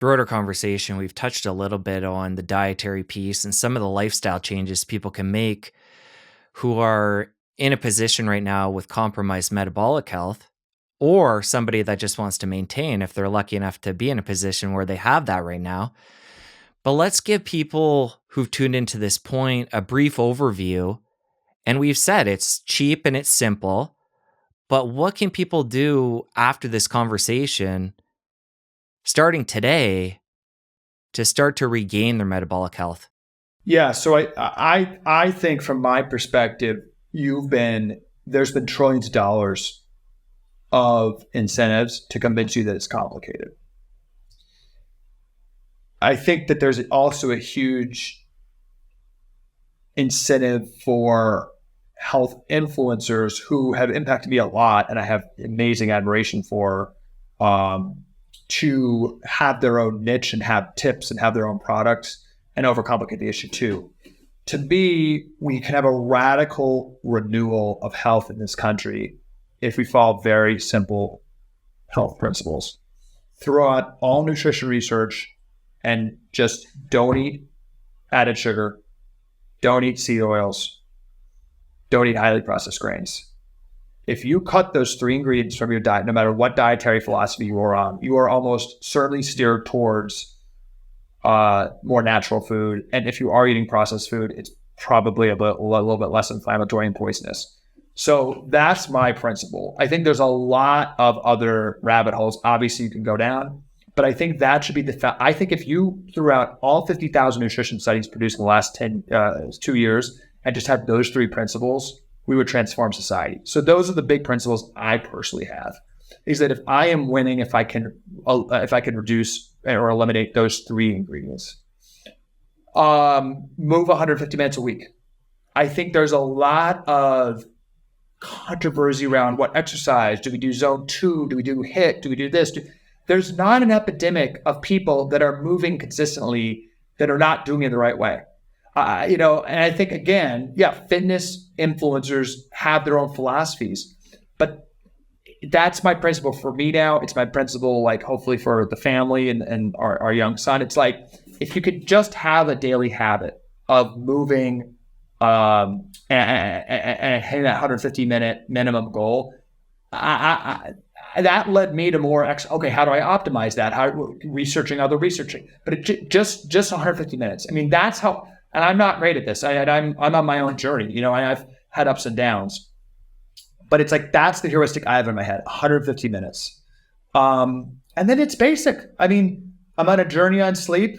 broader conversation, we've touched a little bit on the dietary piece and some of the lifestyle changes people can make who are in a position right now with compromised metabolic health, or somebody that just wants to maintain if they're lucky enough to be in a position where they have that right now. But let's give people who've tuned into this point a brief overview. And we've said it's cheap and it's simple, but what can people do after this conversation, starting today, to start to regain their metabolic health? Yeah, so I think from my perspective, there's been trillions of dollars of incentives to convince you that it's complicated. I think that there's also a huge incentive for health influencers who have impacted me a lot and I have amazing admiration for, to have their own niche and have tips and have their own products and overcomplicate the issue too. To me, we can have a radical renewal of health in this country if we follow very simple health principles. Throw out all nutrition research and just don't eat added sugar, don't eat seed oils, don't eat highly processed grains. If you cut those 3 ingredients from your diet, no matter what dietary philosophy you are on, you are almost certainly steered towards more natural food. And if you are eating processed food, it's probably a little bit less inflammatory and poisonous. So that's my principle. I think there's a lot of other rabbit holes, obviously, you can go down, but I think that should be I think if you threw out all 50,000 nutrition studies produced in the last 2 years and just had those 3 principles, we would transform society. So those are the big principles I personally have, is that if I am winning, if I can reduce or eliminate those 3 ingredients, move 150 minutes a week. I think there's a lot of controversy around what exercise. Do we do zone 2? Do we do HIIT? Do we do this? There's not an epidemic of people that are moving consistently that are not doing it the right way. And I think, again, fitness influencers have their own philosophies, but that's my principle for me now. It's my principle, like, hopefully for the family and our young son. It's like, if you could just have a daily habit of moving and hitting that 150-minute minimum goal, that led me to more, okay, how do I optimize that? Researching. But it just 150 minutes. I mean, that's how, and I'm not great at this. I'm on my own journey, I've had ups and downs. But it's like, that's the heuristic I have in my head, 150 minutes. And then it's basic. I mean, I'm on a journey on sleep.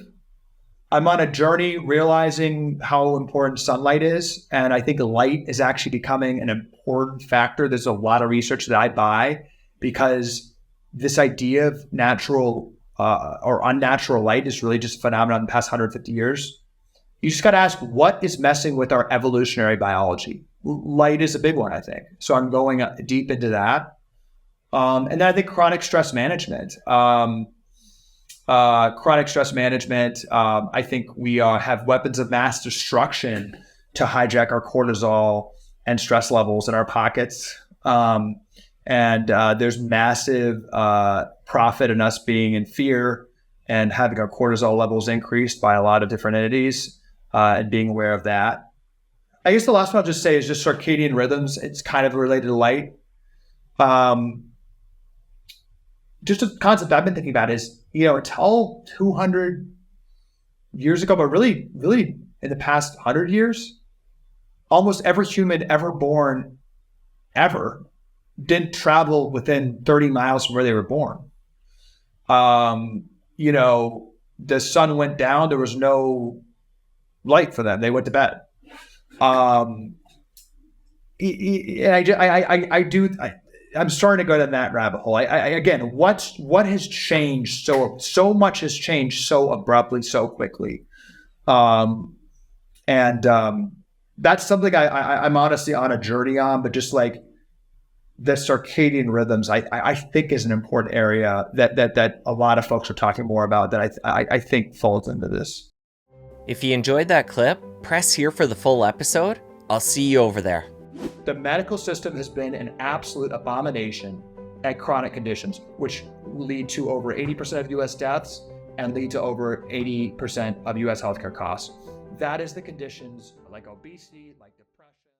I'm on a journey realizing how important sunlight is. And I think light is actually becoming an important factor. There's a lot of research that I buy because this idea of natural or unnatural light is really just a phenomenon in the past 150 years. You just got to ask, what is messing with our evolutionary biology? Light is a big one, I think. So I'm going deep into that. And then I think chronic stress management. I think we have weapons of mass destruction to hijack our cortisol and stress levels in our pockets. And there's massive profit in us being in fear and having our cortisol levels increased by a lot of different entities and being aware of that. I guess the last one I'll just say is just circadian rhythms. It's kind of related to light. Just a concept I've been thinking about is, until 200 years ago, but really in the past 100 years, almost every human ever born ever didn't travel within 30 miles from where they were born. The sun went down, there was no light for them. They went to bed. I'm starting to go down that rabbit hole. Again, what has changed? So much has changed so abruptly, so quickly. And that's something I'm honestly on a journey on, but just like the circadian rhythms, I think is an important area that a lot of folks are talking more about that I think falls into this. If you enjoyed that clip, press here for the full episode. I'll see you over there. The medical system has been an absolute abomination at chronic conditions, which lead to over 80% of U.S. deaths and lead to over 80% of US healthcare costs. That is the conditions like obesity, like depression.